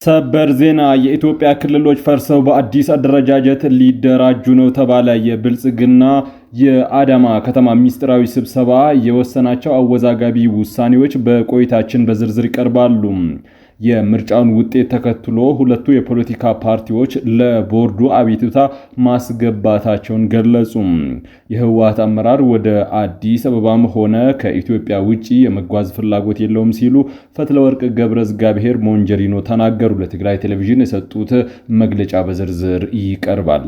ሰበር ዜና የኢትዮጵያ ክልሎች ፈርሰው በአዲስ አደረጃጀት ሊደራጁ ነው ተባለ። የብልጽግና የአዳማ ከተማ ሚስጥራዊ ስብሰባ የወሰናቸው አወዛጋቢ ውሳኔዎች በቆይታችን በዝርዝር ይቀርባሉ። የምርጫውን ውጤት ተከትሎ ሁለቱ የፖለቲካ ፓርቲዎች ለቦርዱ አቤቱታ ማስገባታቸውን ገለጹ። የህወሓት አመራር ወደ አዲስ አበባም ሆነ ከኢትዮጵያ ውጪ የመጓዝ ፍላጎት የለውም ሲሉ ፈትለወርቅ ገብረእግዚአብሔር ሞንጀሪኖ ተናገሩ። ለትግራይ ቴሌቪዥን የሰጡት መግለጫ በዝርዝር ይቀርባል።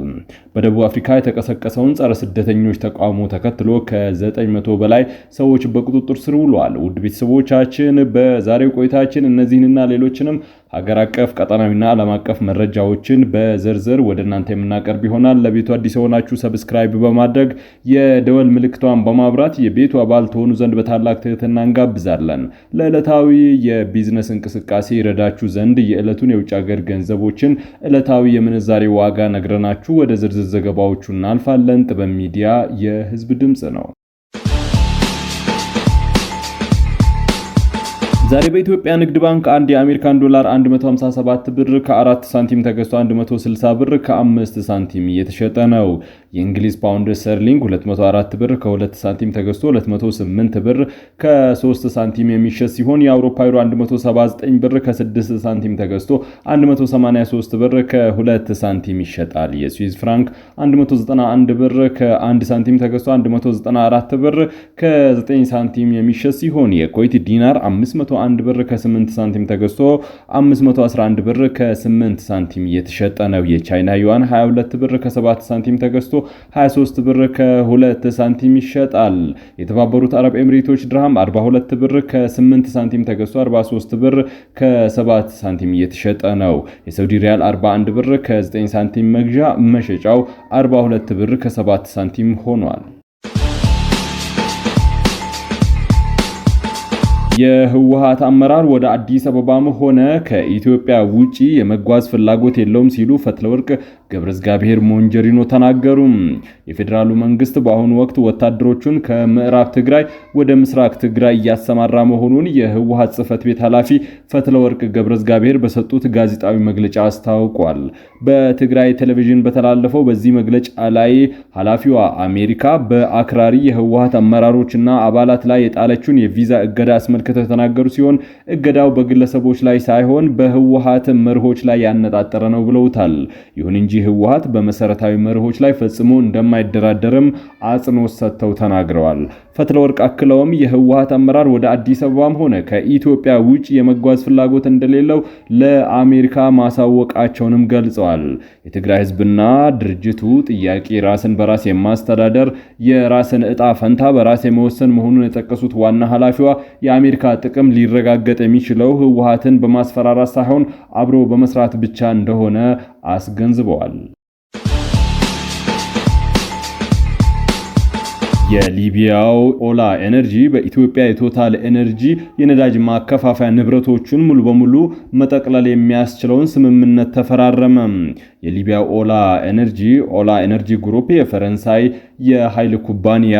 በደቡብ አፍሪካ የተቀሰቀሰውን ጸረ ስደተኞች ተቃውሞ ተከትሎ ከ900 በላይ ሰዎች በቁጥጥር ስር ውለዋል። ውድ ቤተሰቦቻችን በዛሬው ቆይታችን እነዚህንና ሌሎችንም ሀገር አቀፍ ቀጠናዊና ዓለም አቀፍ መረጃዎችን በዝርዝር ወደ እናንተ የምናቀርብ ይሆናል። ለቤቱ አዲስ የሆናችሁ ሰብስክራይብ በማድረግ የደወል ምልክቷን በማብራት የቤቱ አባል ትሆኑ ዘንድ በታላቅ ትህትና እንጋብዛለን። ለዕለታዊ የቢዝነስ እንቅስቃሴ ይረዳችሁ ዘንድ የዕለቱን የውጭ ሀገር ገንዘቦችን ዕለታዊ የምንዛሬ ዋጋ ነግረናችሁ ወደ ዝርዝር ዘገባዎቹ እናልፋለን። ጥበብ ሚዲያ የህዝብ ድምጽ ነው። ዛሬ በኢትዮጵያ ንግድ ባንክ አንድ የአሜሪካን ዶላር 157 ብር ከ4 ሳንቲም ተገዝቶ 160 ብር ከ5 ሳንቲም እየተሸጠ ነው። የእንግሊዝ ፓውንድ ስተርሊንግ 204 ብር ከ2 ሳንቲም ተገዝቶ 208 ብር ከ3 ሳንቲም የሚሸጥ ሲሆን የአውሮፓ ዩሮ 179 ብር ከ6 ሳንቲም ተገዝቶ 183 ብር ከ2 ሳንቲም ይሸጣል። የስዊዝ ፍራንክ 191 ብር ከ1 ሳንቲም ተገዝቶ 194 ብር ከ9 ሳንቲም የሚሸጥ ሲሆን የኩዌት ዲናር 501 ብር ከ8 ሳንቲም ተገዝቶ 511 ብር ከ8 ሳንቲም እየተሸጠ ነው። የቻይና ዩዋን 22 ብር ከ7 ሳንቲም ተገዝቶ 23 ብር ከ2 ሳንቲም ይሸጣል። የተባበሩት አረብ ኤሚሬቶች ድርሃም 42 ብር ከ8 ሳንቲም ተገዝቶ 43 ብር ከ7 ሳንቲም እየተሸጠ ነው። የሳውዲ ሪያል 41 ብር ከ9 ሳንቲም መግዣ መሸጫው 42 ብር ከ7 ሳንቲም ሆኗል። የህወሓት አመራር ወደ አዲስ አበባም ሆነ ከኢትዮጵያ ውጪ የመጓዝ ፍላጎት የለውም ሲሉ ፈትለወርቅ ገብረእግዚአብሔር ሞንጀሪኖ ተናገሩ። የፌዴራሉ መንግስት በአሁኑ ወቅት ወታደሮቹን ከምዕራብ ትግራይ ወደ ምስራቅ ትግራይ እያሰማራ መሆኑን የህወሓት ጽህፈት ቤት ኃላፊ ፈትለወርቅ ገብረእግዚአብሔር በሰጡት ጋዜጣዊ መግለጫ አስታውቋል። በትግራይ ቴሌቪዥን በተላለፈው በዚህ መግለጫ ላይ ኃላፊዋ አሜሪካ በአክራሪ የህወሓት አመራሮችና አባላት ላይ የጣለችውን የቪዛ እገዳ አስመልክተው የተናገሩ ሲሆን እገዳው በግለሰቦች ላይ ሳይሆን በህወሓት መርሆች ላይ ያነጣጠረ ነው ብለውታል። ይሁን እንጂ ህወሓት በመሰረታዊ መርሆች ላይ ፈጽሞ እንደማይደራደርም አጽንኦት ሰጥተው ተናግረዋል። ፈትለወርቅ አክለውም የህወሓት አመራር ወደ አዲስ አበባም ሆነ ከኢትዮጵያ ውጪ የመጓዝ ፍላጎት እንደሌለው ለአሜሪካ ማሳወቃቸውንም ገልጸዋል። የትግራይ ህዝብና ድርጅቱ ጥያቄ ራስን በራስ የማስተዳደር የራስን ዕጣ ፈንታ በራስ የመወሰን መሆኑን የጠቀሱት ዋና ኃላፊዋ የአሜሪካ ጥቅም ሊረጋገጥ የሚችለው ህወሓትን በማስፈራራት ሳይሆን አብሮ በመስራት ብቻ እንደሆነ አስገንዝበዋል። የሊቢያው ኦላ ኤነርጂ በኢትዮጵያ የቶታል ኤነርጂ የነዳጅ ማከፋፈያ ንብረቶችን ሙሉ በሙሉ መጠቅለል የሚያስችለውን ስምምነት ተፈራረመ። የሊቢያው ኦላ ኤነርጂ ግሩፕ የፈረንሳይ የኃይል ኩባንያ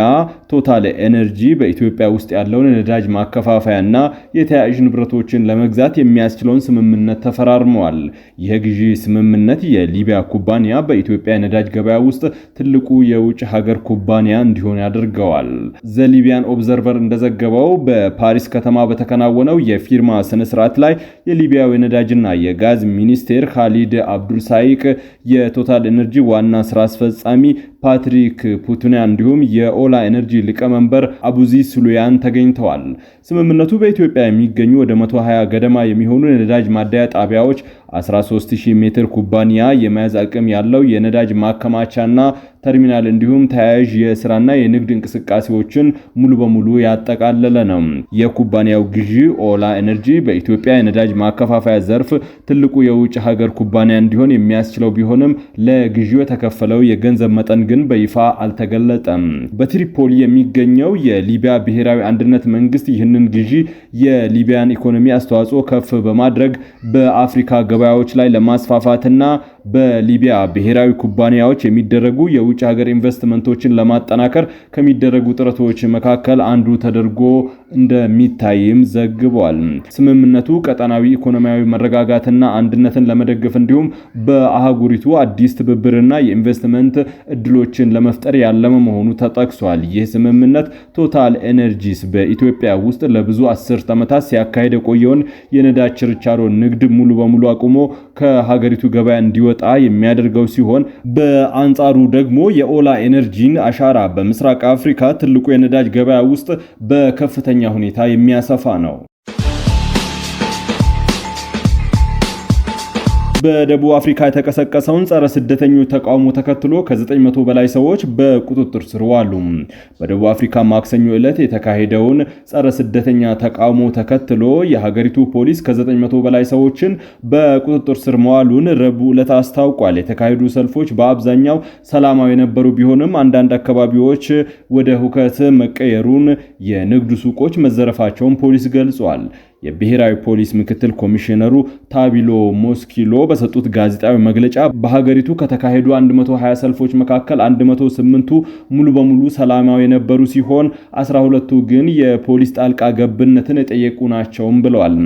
ቶታል ኤነርጂ በኢትዮጵያ ውስጥ ያለውን የነዳጅ ማከፋፈያና የተያያዥ ንብረቶችን ለመግዛት የሚያስችለውን ስምምነት ተፈራርመዋል። ይህ ግዢ ስምምነት የሊቢያ ኩባንያ በኢትዮጵያ የነዳጅ ገበያ ውስጥ ትልቁ የውጭ ሀገር ኩባንያ እንዲሆን ያደርገዋል። ዘሊቢያን ኦብዘርቨር እንደዘገበው በፓሪስ ከተማ በተከናወነው የፊርማ ስነ ስርዓት ላይ የሊቢያው የነዳጅና የጋዝ ሚኒስቴር ካሊድ አብዱልሳይቅ፣ የቶታል ኤነርጂ ዋና ስራ አስፈጻሚ ፓትሪክ ፑቱኒያ እንዲሁም የኦላ ኤነርጂ ሊቀመንበር አቡዚ ሱሉያን ተገኝተዋል። ስምምነቱ በኢትዮጵያ የሚገኙ ወደ 120 ገደማ የሚሆኑ የነዳጅ ማደያ ጣቢያዎች 13000 ሜትር ኩባንያ የመያዝ አቅም ያለው የነዳጅ ማከማቻና ተርሚናል እንዲሁም ተያያዥ የስራና የንግድ እንቅስቃሴዎችን ሙሉ በሙሉ ያጠቃለለ ነው። የኩባንያው ግዢ ኦላ ኤነርጂ በኢትዮጵያ የነዳጅ ማከፋፈያ ዘርፍ ትልቁ የውጭ ሀገር ኩባንያ እንዲሆን የሚያስችለው ቢሆንም ለግዢው የተከፈለው የገንዘብ መጠን ግን በይፋ አልተገለጠም። በትሪፖሊ የሚገኘው የሊቢያ ብሔራዊ አንድነት መንግስት ይህንን ግዢ የሊቢያን ኢኮኖሚ አስተዋጽኦ ከፍ በማድረግ በአፍሪካ ገበያዎች ላይ ለማስፋፋትና በሊቢያ ብሔራዊ ኩባንያዎች የሚደረጉ የውጭ ሀገር ኢንቨስትመንቶችን ለማጠናከር ከሚደረጉ ጥረቶች መካከል አንዱ ተደርጎ እንደሚታይም ዘግቧል። ስምምነቱ ቀጠናዊ ኢኮኖሚያዊ መረጋጋትና አንድነትን ለመደገፍ እንዲሁም በአህጉሪቱ አዲስ ትብብርና የኢንቨስትመንት እድሎችን ለመፍጠር ያለመ መሆኑ ተጠቅሷል። ይህ ስምምነት ቶታል ኤነርጂስ በኢትዮጵያ ውስጥ ለብዙ አስርት ዓመታት ሲያካሄድ የቆየውን የነዳጅ ችርቻሮ ንግድ ሙሉ በሙሉ አቁሞ ከሀገሪቱ ገበያ እንዲወጣ የሚያደርገው ሲሆን በአንጻሩ ደግሞ የኦላ ኤነርጂን አሻራ በምስራቅ አፍሪካ ትልቁ የነዳጅ ገበያ ውስጥ በከፍተኛ ሁኔታ የሚያሰፋ ነው። በደቡብ አፍሪካ የተቀሰቀሰውን ጸረ ስደተኞች ተቃውሞ ተከትሎ ከ900 በላይ ሰዎች በቁጥጥር ስር ዋሉ። በደቡብ አፍሪካ ማክሰኞ ዕለት የተካሄደውን ጸረ ስደተኛ ተቃውሞ ተከትሎ የሀገሪቱ ፖሊስ ከ900 በላይ ሰዎችን በቁጥጥር ስር መዋሉን ረቡዕ ዕለት አስታውቋል። የተካሄዱ ሰልፎች በአብዛኛው ሰላማዊ የነበሩ ቢሆንም አንዳንድ አካባቢዎች ወደ ሁከት መቀየሩን፣ የንግድ ሱቆች መዘረፋቸውን ፖሊስ ገልጿል። የብሔራዊ ፖሊስ ምክትል ኮሚሽነሩ ታቢሎ ሞስኪሎ በሰጡት ጋዜጣዊ መግለጫ በሀገሪቱ ከተካሄዱ 120 ሰልፎች መካከል 108ቱ ሙሉ በሙሉ ሰላማዊ የነበሩ ሲሆን 12ቱ ግን የፖሊስ ጣልቃ ገብነትን የጠየቁ ናቸውም ብለዋል።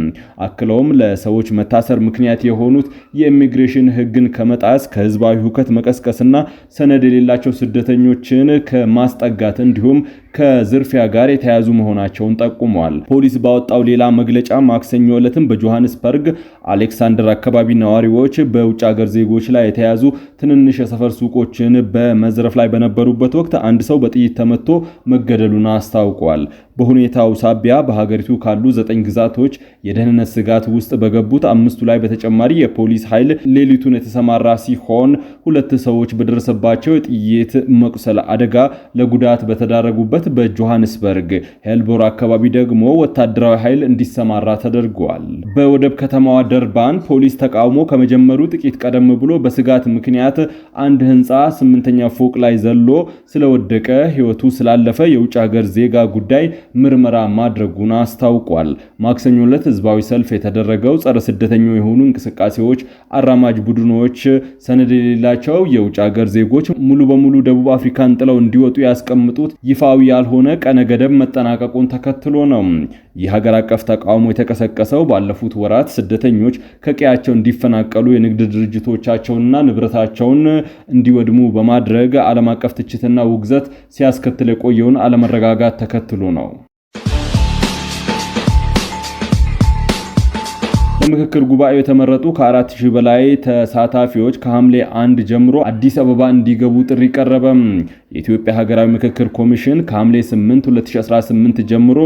አክለውም ለሰዎች መታሰር ምክንያት የሆኑት የኢሚግሬሽን ሕግን ከመጣስ ከህዝባዊ ሁከት መቀስቀስና ሰነድ የሌላቸው ስደተኞችን ከማስጠጋት እንዲሁም ከዝርፊያ ጋር የተያዙ መሆናቸውን ጠቁመዋል። ፖሊስ ባወጣው ሌላ መግለጫ ማክሰኞ ዕለትም በጆሃንስበርግ አሌክሳንደር አካባቢ ነዋሪዎች በውጭ ሀገር ዜጎች ላይ የተያዙ ትንንሽ የሰፈር ሱቆችን በመዝረፍ ላይ በነበሩበት ወቅት አንድ ሰው በጥይት ተመቶ መገደሉን አስታውቋል። በሁኔታው ሳቢያ በሀገሪቱ ካሉ 9 ግዛቶች የደህንነት ስጋት ውስጥ በገቡት 5ቱ ላይ በተጨማሪ የፖሊስ ኃይል ሌሊቱን የተሰማራ ሲሆን 2 ሰዎች በደረሰባቸው የጥይት መቁሰል አደጋ ለጉዳት በተዳረጉበት በጆሃንስበርግ ሄልቦር አካባቢ ደግሞ ወታደራዊ ኃይል እንዲሰማራ ተደርጓል። በወደብ ከተማዋ ደርባን ፖሊስ ተቃውሞ ከመጀመሩ ጥቂት ቀደም ብሎ በስጋት ምክንያት አንድ ህንፃ 8ኛ ፎቅ ላይ ዘሎ ስለወደቀ ህይወቱ ስላለፈ የውጭ ሀገር ዜጋ ጉዳይ ምርመራ ማድረጉን አስታውቋል። ማክሰኞ ዕለት ህዝባዊ ሰልፍ የተደረገው ጸረ ስደተኞች የሆኑ እንቅስቃሴዎች አራማጅ ቡድኖች ሰነድ የሌላቸው የውጭ ሀገር ዜጎች ሙሉ በሙሉ ደቡብ አፍሪካን ጥለው እንዲወጡ ያስቀምጡት ይፋዊ ያልሆነ ቀነ ገደብ መጠናቀቁን ተከትሎ ነው። የሀገር አቀፍ ተቃውሞ የተቀሰቀሰው ባለፉት ወራት ስደተኞች ከቀያቸው እንዲፈናቀሉ የንግድ ድርጅቶቻቸውንና ንብረታቸውን እንዲወድሙ በማድረግ ዓለም አቀፍ ትችትና ውግዘት ሲያስከትል የቆየውን አለመረጋጋት ተከትሎ ነው። ለምክክር ጉባኤው የተመረጡ ከ4000 በላይ ተሳታፊዎች ከሐምሌ 1 ጀምሮ አዲስ አበባ እንዲገቡ ጥሪ ቀረበ። የኢትዮጵያ ሀገራዊ ምክክር ኮሚሽን ከሐምሌ 8 2018 ጀምሮ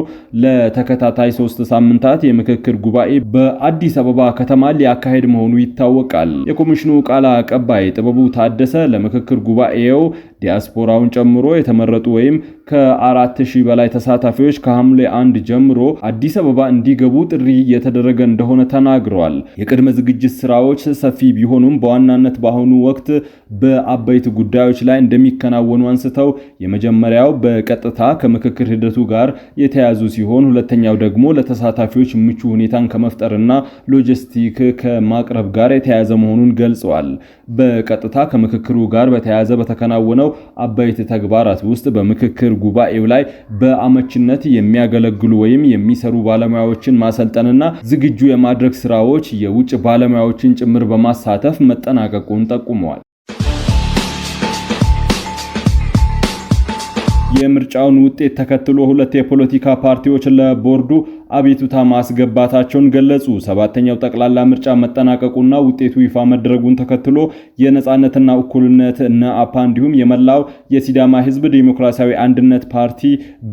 ለተከታታይ 3 ሳምንታት የምክክር ጉባኤ በአዲስ አበባ ከተማ ሊያካሄድ መሆኑ ይታወቃል። የኮሚሽኑ ቃል አቀባይ ጥበቡ ታደሰ ለምክክር ጉባኤው ዲያስፖራውን ጨምሮ የተመረጡ ወይም ከ4000 በላይ ተሳታፊዎች ከሐምሌ 1 ጀምሮ አዲስ አበባ እንዲገቡ ጥሪ እየተደረገ እንደሆነ ተናግረዋል። የቅድመ ዝግጅት ስራዎች ሰፊ ቢሆኑም በዋናነት በአሁኑ ወቅት በአበይት ጉዳዮች ላይ እንደሚከናወኑ አንስተው የመጀመሪያው በቀጥታ ከምክክር ሂደቱ ጋር የተያዙ ሲሆን ሁለተኛው ደግሞ ለተሳታፊዎች ምቹ ሁኔታን ከመፍጠርና ሎጂስቲክ ከማቅረብ ጋር የተያያዘ መሆኑን ገልጸዋል። በቀጥታ ከምክክሩ ጋር በተያያዘ በተከናወነው አበይት ተግባራት ውስጥ በምክክር ጉባኤው ላይ በአመችነት የሚያገለግሉ ወይም የሚሰሩ ባለሙያዎችን ማሰልጠንና ዝግጁ የማድረግ ስራዎች የውጭ ባለሙያዎችን ጭምር በማሳተፍ መጠናቀቁን ጠቁመዋል። የምርጫውን ውጤት ተከትሎ 2 የፖለቲካ ፓርቲዎች ለቦርዱ አቤቱታ ማስገባታቸውን ገለጹ። 7ኛው ጠቅላላ ምርጫ መጠናቀቁና ውጤቱ ይፋ መደረጉን ተከትሎ የነጻነትና እኩልነት ነአፓ እንዲሁም የመላው የሲዳማ ሕዝብ ዲሞክራሲያዊ አንድነት ፓርቲ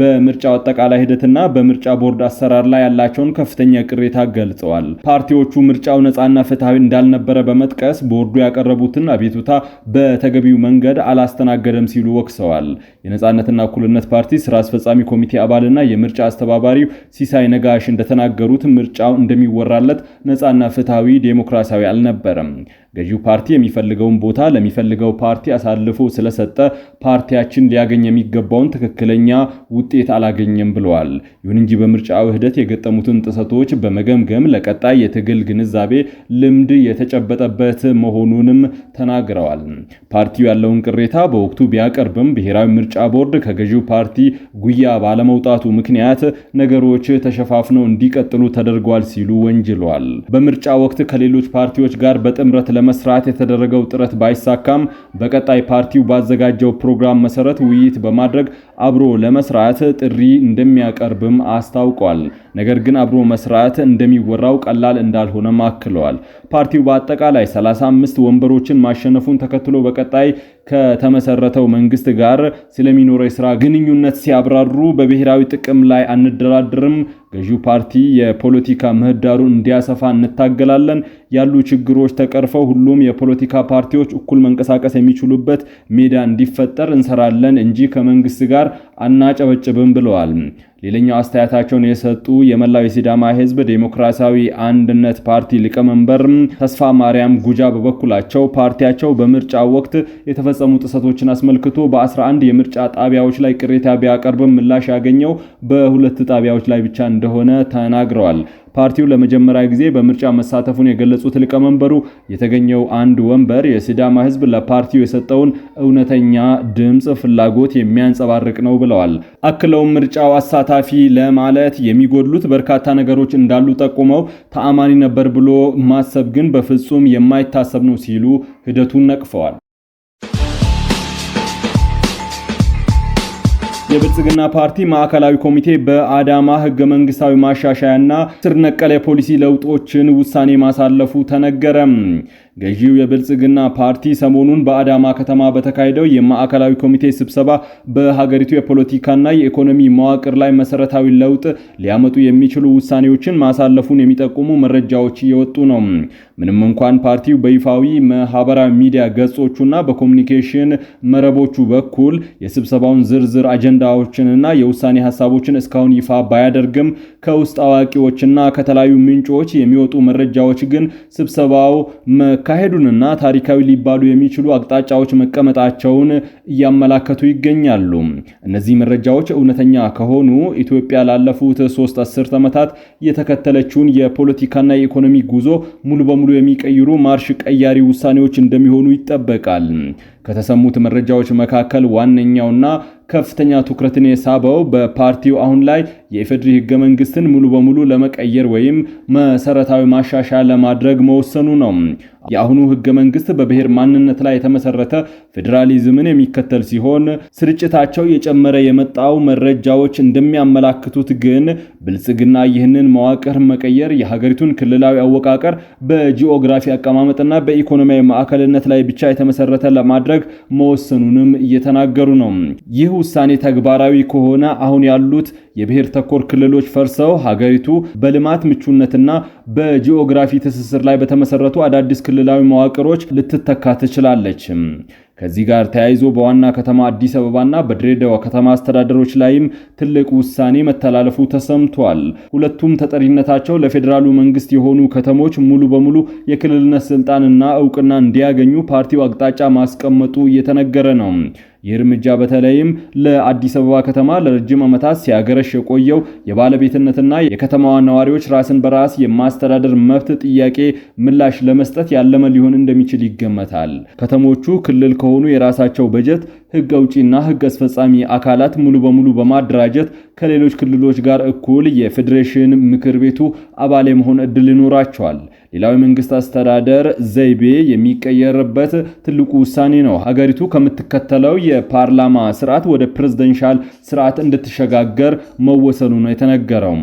በምርጫው አጠቃላይ ሂደትና በምርጫ ቦርድ አሰራር ላይ ያላቸውን ከፍተኛ ቅሬታ ገልጸዋል። ፓርቲዎቹ ምርጫው ነጻና ፍትሃዊ እንዳልነበረ በመጥቀስ ቦርዱ ያቀረቡትን አቤቱታ በተገቢው መንገድ አላስተናገደም ሲሉ ወቅሰዋል። የነጻነትና እኩልነት ፓርቲ ስራ አስፈጻሚ ኮሚቴ አባልና የምርጫ አስተባባሪው ሲሳይ ነጋሽ እንደተናገሩት ምርጫው እንደሚወራለት ነጻና ፍትሃዊ ዴሞክራሲያዊ አልነበረም። ገዢው ፓርቲ የሚፈልገውን ቦታ ለሚፈልገው ፓርቲ አሳልፎ ስለሰጠ ፓርቲያችን ሊያገኝ የሚገባውን ትክክለኛ ውጤት አላገኘም ብለዋል። ይሁን እንጂ በምርጫው ሂደት የገጠሙትን ጥሰቶች በመገምገም ለቀጣይ የትግል ግንዛቤ ልምድ የተጨበጠበት መሆኑንም ተናግረዋል። ፓርቲው ያለውን ቅሬታ በወቅቱ ቢያቀርብም ብሔራዊ ምርጫ ቦርድ ከገዢው ፓርቲ ጉያ ባለመውጣቱ ምክንያት ነገሮች ተሸፋፍነው እንዲቀጥሉ ተደርጓል ሲሉ ወንጅለዋል። በምርጫ ወቅት ከሌሎች ፓርቲዎች ጋር በጥምረት ለመስራት የተደረገው ጥረት ባይሳካም በቀጣይ ፓርቲው ባዘጋጀው ፕሮግራም መሰረት ውይይት በማድረግ አብሮ ለመስራት ጥሪ እንደሚያቀርብም አስታውቋል። ነገር ግን አብሮ መስራት እንደሚወራው ቀላል እንዳልሆነ አክለዋል። ፓርቲው በአጠቃላይ 35 ወንበሮችን ማሸነፉን ተከትሎ በቀጣይ ከተመሰረተው መንግስት ጋር ስለሚኖረው የሥራ ግንኙነት ሲያብራሩ በብሔራዊ ጥቅም ላይ አንደራደርም፣ ገዢው ፓርቲ የፖለቲካ ምህዳሩን እንዲያሰፋ እንታገላለን፣ ያሉ ችግሮች ተቀርፈው ሁሉም የፖለቲካ ፓርቲዎች እኩል መንቀሳቀስ የሚችሉበት ሜዳ እንዲፈጠር እንሰራለን እንጂ ከመንግስት ጋር አናጨበጭብም ብለዋል። ሌላኛው አስተያየታቸውን የሰጡ የመላው የሲዳማ ህዝብ ዴሞክራሲያዊ አንድነት ፓርቲ ሊቀመንበር ተስፋ ማርያም ጉጃ በበኩላቸው ፓርቲያቸው በምርጫ ወቅት የተፈጸሙ ጥሰቶችን አስመልክቶ በ11 የምርጫ ጣቢያዎች ላይ ቅሬታ ቢያቀርብም ምላሽ ያገኘው በሁለት ጣቢያዎች ላይ ብቻ እንደሆነ ተናግረዋል። ፓርቲው ለመጀመሪያ ጊዜ በምርጫ መሳተፉን የገለጹት ሊቀመንበሩ የተገኘው አንድ ወንበር የሲዳማ ህዝብ ለፓርቲው የሰጠውን እውነተኛ ድምጽ ፍላጎት የሚያንጸባርቅ ነው ብለዋል። አክለውም ምርጫው አሳታፊ ለማለት የሚጎድሉት በርካታ ነገሮች እንዳሉ ጠቁመው ተአማኒ ነበር ብሎ ማሰብ ግን በፍጹም የማይታሰብ ነው ሲሉ ሂደቱን ነቅፈዋል። የብልጽግና ፓርቲ ማዕከላዊ ኮሚቴ በአዳማ ህገ መንግስታዊ ማሻሻያና ስር ነቀል የፖሊሲ ለውጦችን ውሳኔ ማሳለፉ ተነገረ። ገዢው የብልጽግና ፓርቲ ሰሞኑን በአዳማ ከተማ በተካሄደው የማዕከላዊ ኮሚቴ ስብሰባ በሀገሪቱ የፖለቲካና የኢኮኖሚ መዋቅር ላይ መሰረታዊ ለውጥ ሊያመጡ የሚችሉ ውሳኔዎችን ማሳለፉን የሚጠቁሙ መረጃዎች እየወጡ ነው። ምንም እንኳን ፓርቲው በይፋዊ ማህበራዊ ሚዲያ ገጾቹና በኮሙኒኬሽን መረቦቹ በኩል የስብሰባውን ዝርዝር አጀንዳዎችንና የውሳኔ ሐሳቦችን እስካሁን ይፋ ባያደርግም ከውስጥ አዋቂዎችና ከተለያዩ ምንጮች የሚወጡ መረጃዎች ግን ስብሰባው መካሄዱንና ታሪካዊ ሊባሉ የሚችሉ አቅጣጫዎች መቀመጣቸውን እያመላከቱ ይገኛሉ። እነዚህ መረጃዎች እውነተኛ ከሆኑ ኢትዮጵያ ላለፉት 3 አስርት ዓመታት የተከተለችውን የፖለቲካና የኢኮኖሚ ጉዞ ሙሉ በሙሉ የሚቀይሩ ማርሽ ቀያሪ ውሳኔዎች እንደሚሆኑ ይጠበቃል። ከተሰሙት መረጃዎች መካከል ዋነኛውና ከፍተኛ ትኩረትን የሳበው በፓርቲው አሁን ላይ የኢፌዴሪ ህገ መንግስትን ሙሉ በሙሉ ለመቀየር ወይም መሰረታዊ ማሻሻያ ለማድረግ መወሰኑ ነው። የአሁኑ ህገ መንግስት በብሔር ማንነት ላይ የተመሰረተ ፌዴራሊዝምን የሚከተል ሲሆን ስርጭታቸው የጨመረ የመጣው መረጃዎች እንደሚያመላክቱት ግን ብልጽግና ይህንን መዋቅር መቀየር የሀገሪቱን ክልላዊ አወቃቀር በጂኦግራፊ አቀማመጥና በኢኮኖሚያዊ ማዕከልነት ላይ ብቻ የተመሰረተ ለማድረግ መወሰኑንም እየተናገሩ ነው። ይህ ውሳኔ ተግባራዊ ከሆነ አሁን ያሉት የብሔር ተኮር ክልሎች ፈርሰው ሀገሪቱ በልማት ምቹነትና በጂኦግራፊ ትስስር ላይ በተመሰረቱ አዳዲስ ክልላዊ መዋቅሮች ልትተካ ትችላለች። ከዚህ ጋር ተያይዞ በዋና ከተማ አዲስ አበባና በድሬዳዋ ከተማ አስተዳደሮች ላይም ትልቅ ውሳኔ መተላለፉ ተሰምቷል። ሁለቱም ተጠሪነታቸው ለፌዴራሉ መንግስት የሆኑ ከተሞች ሙሉ በሙሉ የክልልነት ስልጣንና እውቅና እንዲያገኙ ፓርቲው አቅጣጫ ማስቀመጡ እየተነገረ ነው። ይህ እርምጃ በተለይም ለአዲስ አበባ ከተማ ለረጅም ዓመታት ሲያገረሽ የቆየው የባለቤትነትና የከተማዋ ነዋሪዎች ራስን በራስ የማስተዳደር መብት ጥያቄ ምላሽ ለመስጠት ያለመ ሊሆን እንደሚችል ይገመታል። ከተሞቹ ክልል ከሆኑ የራሳቸው በጀት፣ ህግ አውጪና ህግ አስፈጻሚ አካላት ሙሉ በሙሉ በማደራጀት ከሌሎች ክልሎች ጋር እኩል የፌዴሬሽን ምክር ቤቱ አባል የመሆን እድል ይኖራቸዋል። ሌላው የመንግስት አስተዳደር ዘይቤ የሚቀየርበት ትልቁ ውሳኔ ነው። ሀገሪቱ ከምትከተለው የፓርላማ ስርዓት ወደ ፕሬዝዳንሻል ስርዓት እንድትሸጋገር መወሰኑ ነው የተነገረው።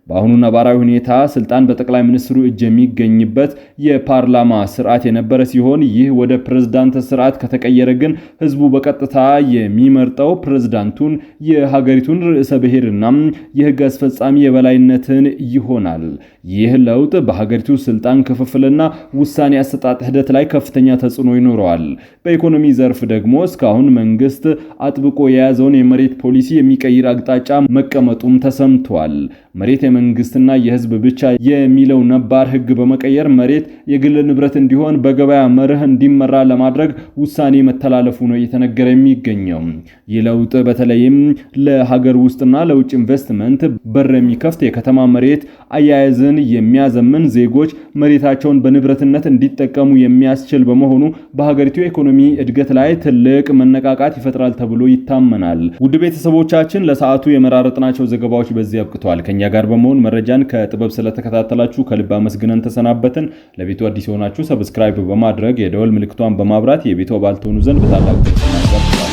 በአሁኑ ነባራዊ ሁኔታ ስልጣን በጠቅላይ ሚኒስትሩ እጅ የሚገኝበት የፓርላማ ስርዓት የነበረ ሲሆን ይህ ወደ ፕሬዝዳንት ስርዓት ከተቀየረ ግን ህዝቡ በቀጥታ የሚመርጠው ፕሬዝዳንቱን፣ የሀገሪቱን ርዕሰ ብሔርና የህግ አስፈጻሚ የበላይነትን ይሆናል። ይህ ለውጥ በሀገሪቱ ስልጣን ክፍፍልና ውሳኔ አሰጣጥ ሂደት ላይ ከፍተኛ ተጽዕኖ ይኖረዋል። በኢኮኖሚ ዘርፍ ደግሞ እስካሁን መንግስት አጥብቆ የያዘውን የመሬት ፖሊሲ የሚቀይር አቅጣጫ መቀመጡም ተሰምቷል። መሬት የመንግስትና የህዝብ ብቻ የሚለው ነባር ህግ በመቀየር መሬት የግል ንብረት እንዲሆን በገበያ መርህ እንዲመራ ለማድረግ ውሳኔ መተላለፉ ነው እየተነገረ የሚገኘው። ይህ ለውጥ በተለይም ለሀገር ውስጥና ለውጭ ኢንቨስትመንት በር የሚከፍት የከተማ መሬት አያያዝን የሚያዘምን ዜጎች መሬታቸውን በንብረትነት እንዲጠቀሙ የሚያስችል በመሆኑ በሀገሪቱ ኢኮኖሚ እድገት ላይ ትልቅ መነቃቃት ይፈጥራል ተብሎ ይታመናል። ውድ ቤተሰቦቻችን ለሰዓቱ የመራረጥናቸው ዘገባዎች በዚህ አብቅተዋል። ከኛ ጋር በመሆን መረጃን ከጥበብ ስለተከታተላችሁ ከልብ አመስግነን ተሰናበትን። ለቤቱ አዲስ የሆናችሁ ሰብስክራይብ በማድረግ የደወል ምልክቷን በማብራት የቤቱ አባል ትሆኑ ዘንድ በታላቅ